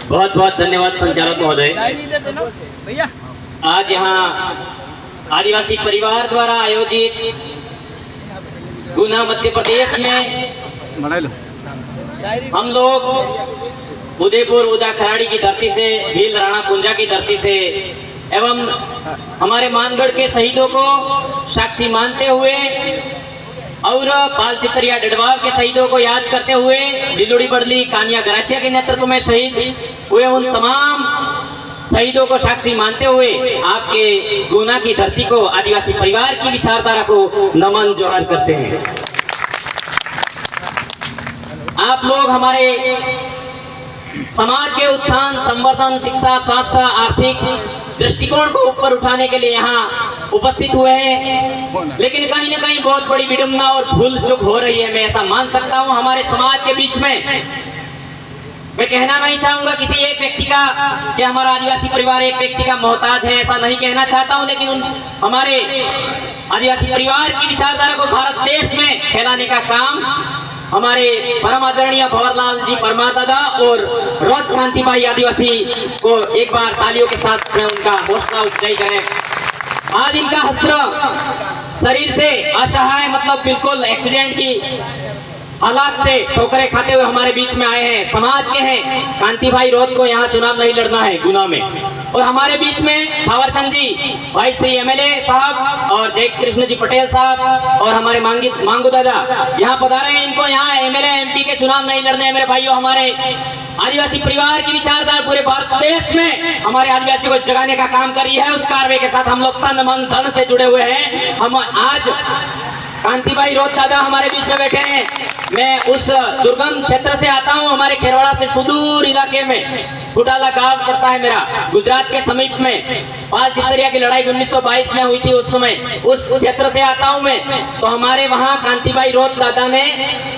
बहुत बहुत धन्यवाद संचालक महोदय। आज यहाँ आदिवासी परिवार द्वारा आयोजित गुना मध्य प्रदेश में हम लोग उदयपुर उदा खराड़ी की धरती से, भील राणा कुंजा की धरती से एवं हमारे मानगढ़ के शहीदों को साक्षी मानते हुए और पाल चितरिया डडवाल के शहीदों को याद करते हुए दिलोड़ी बड़ली कानिया गरासिया के नेतृत्व में शहीद हुए उन तमाम शहीदों को साक्षी मानते हुए आपके गुना की धरती को, आदिवासी परिवार की विचारधारा को नमन जोहार करते हैं। आप लोग हमारे समाज के उत्थान, संवर्धन, शिक्षा, स्वास्थ्य, आर्थिक दृष्टिकोण को ऊपर उठाने के लिए यहाँ उपस्थित हुए हैं, लेकिन कहीं ना कहीं बहुत बड़ी विडंबना और भूल चूक हो रही है। मैं ऐसा मान सकता हूँ हमारे समाज के बीच में। मैं कहना नहीं चाहूंगा किसी एक व्यक्ति का कि हमारा आदिवासी परिवार एक व्यक्ति का मोहताज है, ऐसा नहीं कहना चाहता हूं, लेकिन हमारे आदिवासी परिवार की विचारधारा को भारत देश में फैलाने का काम हमारे परम आदरणीय भंवरलाल जी परमार दादा और रोज कांति भाई आदिवासी को एक बार तालियों के साथ में उनका हौसला अफजाई करें। आज इनका हस्त्र शरीर से असहाय, मतलब बिल्कुल एक्सीडेंट की हालात से ठोकरें खाते हुए हमारे बीच में आए हैं। समाज के हैं कांति भाई रोज को यहाँ चुनाव नहीं लड़ना है गुना में, और हमारे बीच में थावरचंद जी भाई श्री एमएलए साहब और जय कृष्ण जी पटेल साहब और हमारे मांगू दादा यहाँ पधारे हैं। इनको यहाँ एमएलए एमपी के चुनाव नहीं लड़ने हैं। मेरे भाइयों, हमारे आदिवासी परिवार की विचारधारा पूरे भारत देश में हमारे आदिवासी को जगाने का काम कर रही है। उस कार्य के साथ हम लोग तन मन धन से जुड़े हुए हैं। हम आज कांति भाई रोज दादा हमारे बीच में बैठे हैं। मैं उस दुर्गम क्षेत्र से आता हूं, हमारे खेरवाड़ा से सुदूर इलाके में फुटाला गांव पड़ता है मेरा, गुजरात के समीप में। पाल चितरिया की लड़ाई 1922 में हुई थी, उस समय उस क्षेत्र से आता हूं मैं। तो हमारे वहां कांति भाई रोज दादा ने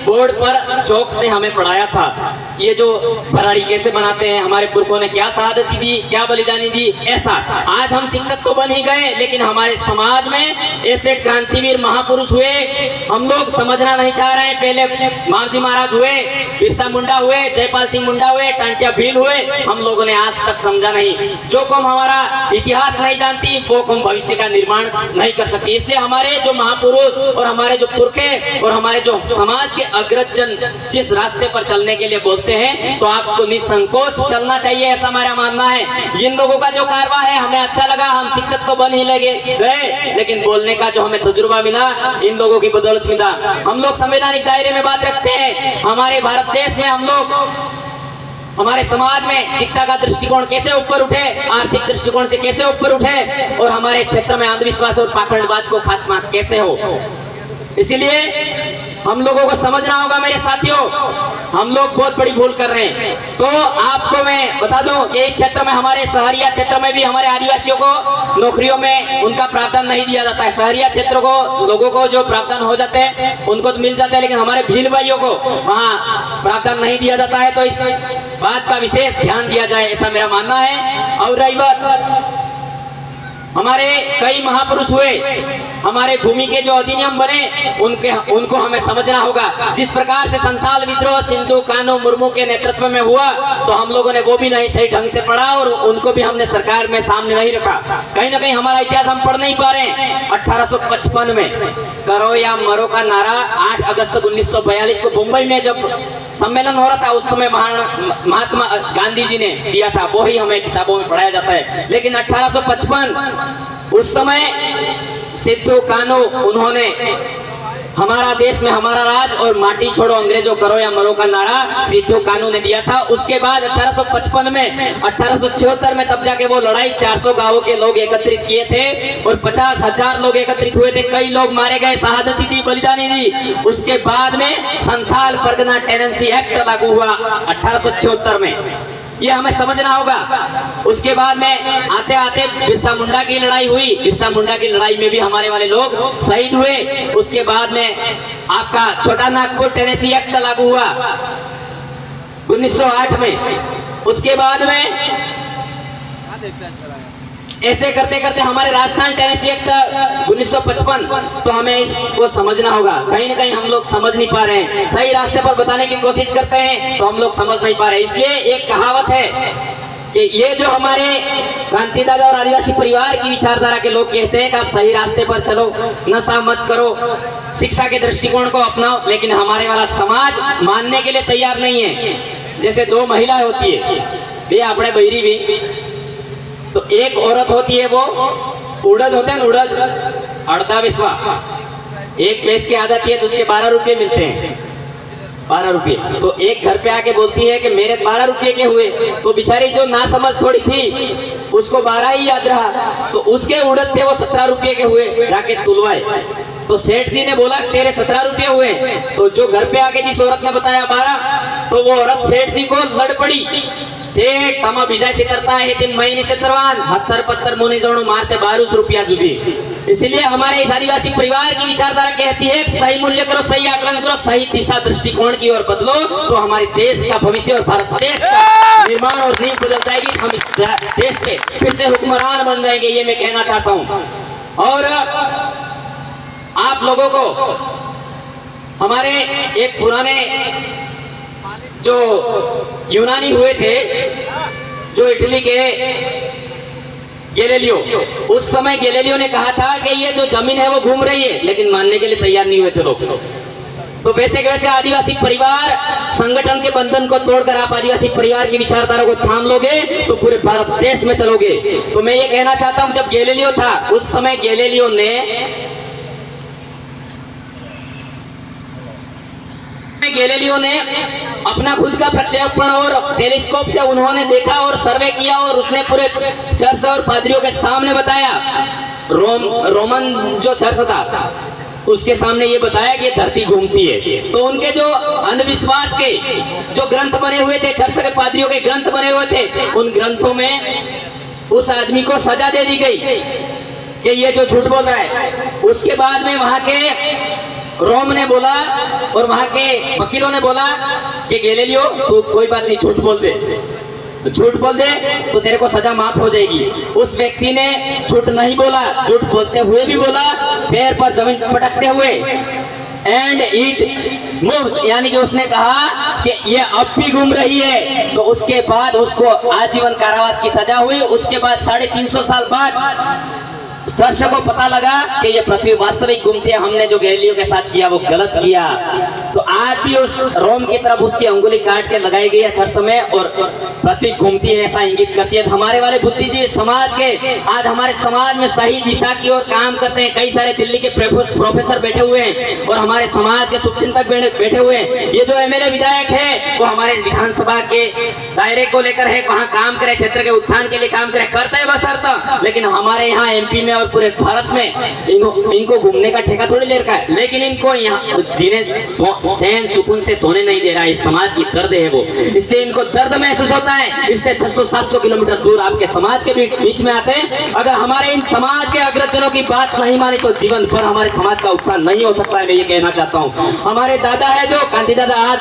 बोर्ड पर चौक से हमें पढ़ाया था, ये जो भराड़ी कैसे बनाते हैं, हमारे पुरखों ने क्या शहादत दी, क्या बलिदानी दी। ऐसा आज हम शिक्षक तो बन ही गए, लेकिन हमारे समाज में ऐसे क्रांतिवीर महापुरुष हुए हम लोग समझना नहीं चाह रहे हैं। पहले मानसी महाराज हुए, बिरसा मुंडा हुए, जयपाल सिंह मुंडा हुए, टांटिया भील हुए, हम लोगों ने आज तक समझा नहीं। जो कौम हमारा इतिहास नहीं जानती वो कौम भविष्य का निर्माण नहीं कर सकती। इसलिए हमारे जो महापुरुष और हमारे जो पुरखे और हमारे जो समाज के अग्रजन जिस रास्ते पर चलने के लिए बोलते हैं, तो आपको निसंकोच चलना चाहिए, ऐसा हमारा मानना है। इन लोगों का जो कारवा है हमें अच्छा लगा। हम शिक्षक तो बन ही गए, लेकिन बोलने का जो हमें तजुर्बा मिला इन लोगों की बदौलत मिला। हम लोग संवैधानिक दायरे में बात रखते हैं। हमारे भारत देश में हम लोग हमारे समाज में शिक्षा का दृष्टिकोण कैसे ऊपर उठे, आर्थिक दृष्टिकोण से कैसे ऊपर उठे, और हमारे क्षेत्र में अंधविश्वास और पाखंडवाद को खात्मा कैसे हो। इसीलिए हम लोगों को समझना होगा मेरे साथियों, हम लोग बहुत बड़ी भूल कर रहे हैं। तो आपको मैं बता दूं कि इस क्षेत्र में, हमारे शहरिया क्षेत्र में भी हमारे आदिवासियों को नौकरियों में उनका प्रावधान नहीं दिया जाता है। शहरिया क्षेत्र को लोगों को जो प्रावधान हो जाते हैं उनको तो मिल जाते हैं, लेकिन हमारे भील भाइयों को वहाँ प्रावधान नहीं दिया जाता है। तो इस बात का विशेष ध्यान दिया जाए, ऐसा मेरा मानना है। और रही बात, हमारे कई महापुरुष हुए, हमारे भूमि के जो अधिनियम बने उनको हमें समझना होगा। जिस प्रकार से संथाल विद्रोह सिंधु कान्हू मुर्मू के नेतृत्व में हुआ, तो हम लोगों ने वो भी नहीं सही ढंग से पढ़ा और उनको भी हमने सरकार में सामने नहीं रखा। कहीं ना कहीं हमारा इतिहास हम पढ़ नहीं पा रहे हैं। 1855 में करो या मरो का नारा 8 अगस्त 1942 को मुंबई में जब सम्मेलन हो रहा था, उस समय महात्मा गांधी जी ने दिया था, वो ही हमें किताबों में पढ़ाया जाता है। लेकिन 1855 उस समय सिद्धू कान्हू उन्होंने हमारा देश में हमारा राज और माटी छोड़ो अंग्रेजों करो या मरो का नारा सिद्धू कान्हू ने दिया था। उसके बाद 1855 में 1876 में तब जाके वो लड़ाई 400 गांवों के लोग एकत्रित किए थे और 50,000 लोग एकत्रित हुए थे। कई लोग मारे गए, शहादती दी, बलिदानी दी। उसके बाद में संथाल परगना टेनेंसी एक्ट लागू हुआ 1876 में, ये हमें समझना होगा। उसके बाद में आते आते बिरसा मुंडा की लड़ाई हुई। बिरसा मुंडा की लड़ाई में भी हमारे वाले लोग शहीद हुए। उसके बाद में आपका छोटा नागपुर टेनेसी एक्ट लागू हुआ 1908 में। उसके बाद में ऐसे करते करते हमारे राजस्थान टेनेसी एक्ट 1955, तो हमें इसको समझना होगा। कहीं ना कहीं हम लोग समझ नहीं पा रहे हैं, सही रास्ते पर बताने की कोशिश करते हैं तो हम लोग समझ नहीं पा रहे। इसलिए एक कहावत है कि ये जो हमारे कांति दादा और आदिवासी परिवार की विचारधारा के लोग कहते हैं कि आप सही रास्ते पर चलो, नशा मत करो, शिक्षा के दृष्टिकोण को अपनाओ, लेकिन हमारे वाला समाज मानने के लिए तैयार नहीं है। जैसे दो महिलाएं होती है, ये अपने बहरी भी, तो एक औरत होती है वो उड़द होते हैं, उड़द अड़दा विश्वा, एक बेच के आ जाती है तो उसके 12 रुपये मिलते हैं, 12 रुपये। तो एक घर पे आके बोलती है कि मेरे 12 रुपये के हुए, तो बेचारी जो ना समझ थोड़ी थी उसको 12 ही याद रहा, तो उसके उड़द थे वो 17 रुपये के हुए, जाके तुलवाए। तो सेठ जी ने बोला तेरे 17 रुपये हुए, तो जो घर पे आके जिस औरत ने बताया 12, तो वो औरत सेठ जी को लड़ पड़ी, सेठ तमा बीजा से तरता है 3 महीने से तरवान हत्तर पत्थर मुनि जोड़ो मारते 12 रुपया जुजी। इसलिए हमारे इस आदिवासी परिवार की विचारधारा कहती है सही मूल्य करो, सही आकलन करो, सही दिशा दृष्टिकोण की ओर बदलो, तो हमारे देश का भविष्य और भारत देश का निर्माण और नींव बदल जाएगी। हम इस देश पे फिर से हुक्मरान बन जाएंगे, ये मैं कहना चाहता हूँ। और आप लोगों को हमारे एक पुराने जो यूनानी हुए थे, जो इटली के गैलीलियो, उस समय गैलीलियो ने कहा था कि ये जो जमीन है वो घूम रही है, लेकिन मानने के लिए तैयार नहीं हुए थे लोग। तो वैसे के वैसे आदिवासी परिवार संगठन के बंधन को तोड़कर आप आदिवासी परिवार की विचारधारा को थाम लोगे तो पूरे भारत देश में चलोगे। तो मैं ये कहना चाहता हूं, जब गैलीलियो था उस समय गैलीलियो ने अपना खुद का प्रक्षेपण और टेलीस्कोप से उन्होंने देखा और सर्वे किया, और उसने पूरे चर्च और पादरियों के सामने बताया, रोमन जो चर्च था उसके सामने ये बताया कि धरती घूमती है। तो उनके जो अंधविश्वास के जो ग्रंथ बने हुए थे, चर्च के पादरियों के ग्रंथ बने हुए थे, उन ग्रंथों में उस आदमी को सजा दे दी गई कि ये जो झूठ बोल रहा है। उसके बाद में वहां के रोम ने बोला और वहां के वकीलों ने बोला कि गैलीलियो तू कोई बात नहीं, झूठ बोल दे, झूठ बोल दे तो तेरे को सजा माफ हो जाएगी। उस व्यक्ति ने झूठ नहीं बोला, झूठ बोलते हुए भी बोला, पैर पर जमीन पटकते हुए, एंड इट मूव्स, यानी कि उसने कहा कि ये अब भी घूम रही है। तो उसके बाद उसको आजीवन कारावास की सजा हुई। उसके बाद 350 साल बाद चर्च को पता लगा कि ये पृथ्वी वास्तविक घूमती है, हमने जो गैलीलियो के साथ किया वो गलत किया। तो आज भी उस रोम की तरफ उसकी अंगुली काट के लगाई गई है चर्च में, और पृथ्वी घूमती है ऐसा इंगित करती है। तो हमारे वाले बुद्धिजीवी समाज के आज हमारे समाज में सही दिशा की ओर काम करते हैं। कई सारे दिल्ली के प्रोफेसर बैठे हुए हैं और हमारे समाज के शुभचिंतक बैठे हुए हैं। ये जो एमएलए विधायक है वो हमारे विधानसभा के दायरे को लेकर है, वहाँ काम करे, क्षेत्र के उत्थान के लिए काम करे, करता है बस अर्थ। लेकिन हमारे यहाँ एमपी में और पूरे भारत में इनको घूमने का ठेका थोड़ी ले रखा है, लेकिन इनको यहाँ जिन्हें सैन सुकून से सोने नहीं दे रहा है। इस समाज की दर्द है वो, इसलिए इनको दर्द महसूस होता है, इसलिए 600-700 किलोमीटर दूर आपके समाज के बीच में आते हैं। अगर हमारे इन समाज के अग्रजनों की बात नहीं मानी तो जीवन भर हमारे समाज का उत्थान नहीं हो सकता है। मैं ये कहना चाहता हूँ, हमारे दादा है जो कांति दादा आज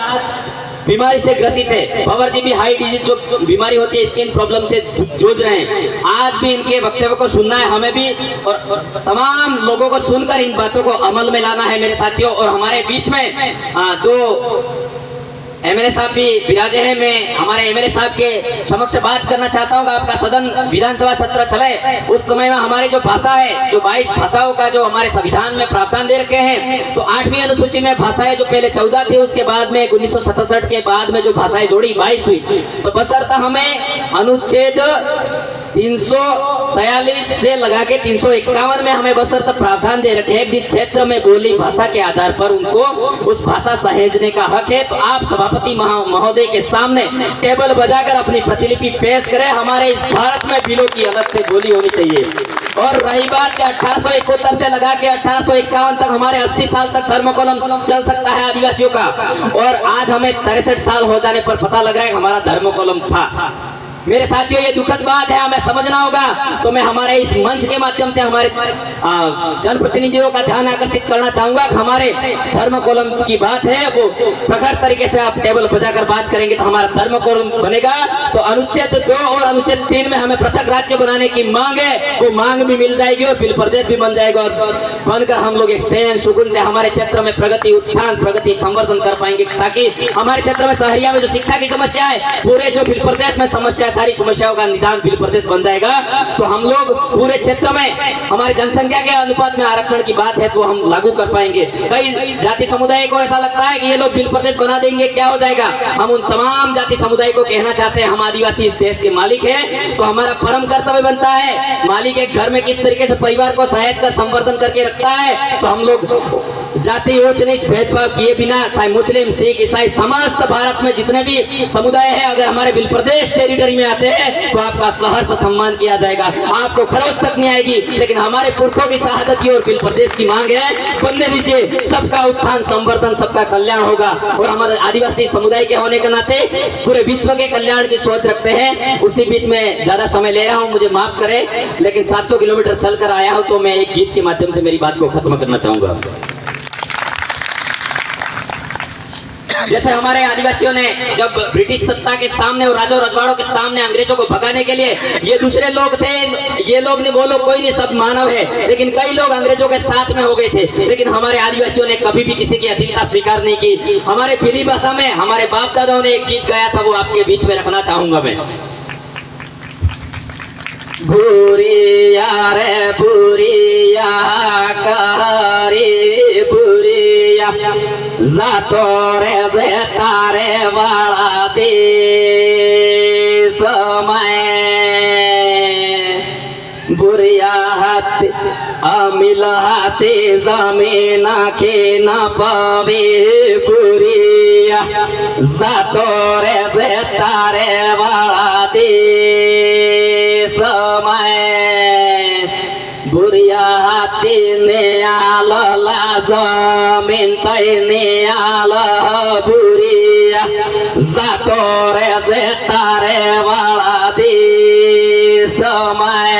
बीमारी से ग्रसित है, भंवर जी भी हाई डिजीज जो बीमारी होती है स्किन प्रॉब्लम से जूझ रहे हैं। आज भी इनके वक्तव्य को सुनना है हमें भी, और तमाम लोगों को सुनकर इन बातों को अमल में लाना है मेरे साथियों। और हमारे बीच में दो एमएलए साहब भी विराजे हैं। मैं हमारे एमएलए साहब के समक्ष बात करना चाहता हूँ। आपका सदन विधानसभा सत्र चले उस समय में हमारी जो भाषा है, जो 22 भाषाओं का जो हमारे संविधान में प्रावधान दे रखे हैं, तो 8वीं अनुसूची में भाषाएं जो पहले 14 थी, उसके बाद में 1967 के बाद में जो भाषाएं जोड़ी 22 हुई। तो बशर्ते हमें अनुच्छेद 343 से लगा के 351 में हमें बशर्ते प्रावधान दे रखे हैं, जिस क्षेत्र में बोली भाषा के आधार पर उनको उस भाषा सहेजने का हक है। तो आप सभापति महोदय के सामने टेबल बजाकर अपनी प्रतिलिपि पेश करें। हमारे इस भारत में बिलों की अलग से बोली होनी चाहिए। और रही बात 1871 से लगा के 1851 तक हमारे 80 साल तक धर्मकोलम चल सकता है आदिवासियों का, और आज हमें 63 साल हो जाने पर पता लग रहा है कि हमारा धर्मकोलम था। मेरे साथियों, ये दुखद बात है, हमें समझना होगा। तो मैं हमारे इस मंच के माध्यम से हमारे जनप्रतिनिधियों का ध्यान आकर्षित करना चाहूंगा कि हमारे धर्मकोलम की बात है वो प्रखर तरीके से आप टेबल बजाकर बात करेंगे तो हमारा धर्मकोलम बनेगा। तो अनुच्छेद 2 और अनुच्छेद 3 में हमें पृथक राज्य बनाने की मांग है, वो मांग भी मिल जाएगी और बिल प्रदेश भी बन जाएगा और बनकर हम लोग एक सैन सुकून से हमारे क्षेत्र में प्रगति उत्थान प्रगति संवर्धन कर पाएंगे, ताकि हमारे क्षेत्र में शहरिया में जो शिक्षा की समस्या है, पूरे जो बिल प्रदेश में समस्या, सारी समस्याओं का निदान बिल प्रदेश बन जाएगा। तो हम लोग पूरे क्षेत्र में हमारी जनसंख्या के अनुपात में आरक्षण की बात है तो हम लागू कर पाएंगे। कई जाति समुदाय को ऐसा लगता है कि ये लोग बिल प्रदेश बना देंगे क्या हो जाएगा। हम उन तमाम जाति समुदाय को कहना चाहते हैं, हम आदिवासी इस देश के मालिक हैं, तो हमारा परम कर्तव्य बनता है मालिक एक घर में किस तरीके से परिवार को सहेज कर संवर्धन करके रखता है, तो हम लोग जाति ऊंच नीच भेदभाव किए बिना चाहे मुस्लिम सिख ईसाई समस्त भारत में जितने भी समुदाय है, अगर हमारे बिल प्रदेश टेरिटरी में आते हैं तो आपका सहर्ष सम्मान किया जाएगा, आपको खरोच तक नहीं आएगी। लेकिन हमारे पुरखों की शहादत की और बिल प्रदेश की मांग है, बनने दीजिए, सबका उत्थान संवर्धन सबका कल्याण होगा। और हमारे आदिवासी समुदाय के होने के नाते पूरे विश्व के कल्याण की सोच रखते हैं। उसी बीच में ज्यादा समय ले रहा हूँ, मुझे माफ करें, लेकिन 700 किलोमीटर चलकर आया हूँ तो मैं एक गीत के माध्यम से मेरी बात को खत्म करना चाहूंगा। जैसे हमारे आदिवासियों ने जब ब्रिटिश सत्ता के सामने और राजा रजवाड़ों के सामने अंग्रेजों को भगाने के लिए, ये दूसरे लोग थे, ये लोग ने बोलो कोई नहीं सब मानव है, लेकिन कई लोग अंग्रेजों के साथ में हो गए थे, लेकिन हमारे आदिवासियों ने कभी भी किसी की अधीनता स्वीकार नहीं की। हमारे पीली भाषा में हमारे बाप दादाओं ने एक गीत गाया था, वो आपके बीच में रखना चाहूंगा मैं। बुरिया रे बुरिया कारी बुरिया जातो रे जे तारे वाला दे समय बुरिया हाथ अमिल हाथे जमीन के न पावे बुरिया जातो रे जे तारे वाला दे समय बुरिया हाथी ने आला जमीन तैने आला बुरिया जातो रे से तारे वाला दे समय।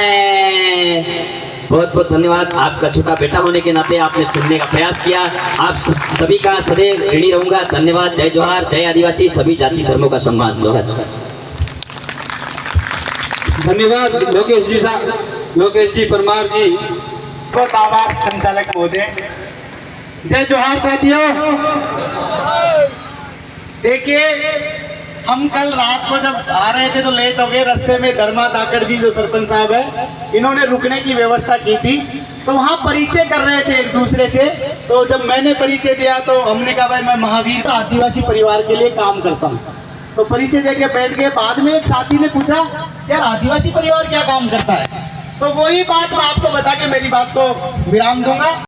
बहुत बहुत धन्यवाद, आपका छोटा बेटा होने के नाते आपने सुनने का प्रयास किया, आप सभी का सदैव ऋणी रहूंगा। धन्यवाद। जय जोहार, जय आदिवासी, सभी जाति धर्मों का सम्मान। जोहार। धन्यवाद लोकेश जी परमार जी। बहुत आभार संचालक महोदय। जय जोहार साथियों। देखिए, हम कल रात को जब आ रहे थे तो लेट हो गए, रास्ते में धर्मा धाकड़ जी जो सरपंच साहब है, इन्होंने रुकने की व्यवस्था की थी, तो वहाँ परिचय कर रहे थे एक दूसरे से। तो जब मैंने परिचय दिया तो हमने कहा भाई मैं महावीर आदिवासी परिवार के लिए काम करता हूँ, तो परिचय देके बैठ गए। बाद में एक साथी ने पूछा यार आदिवासी परिवार क्या काम करता है, तो वही बात मैं आपको बता के मेरी बात को विराम दूंगा।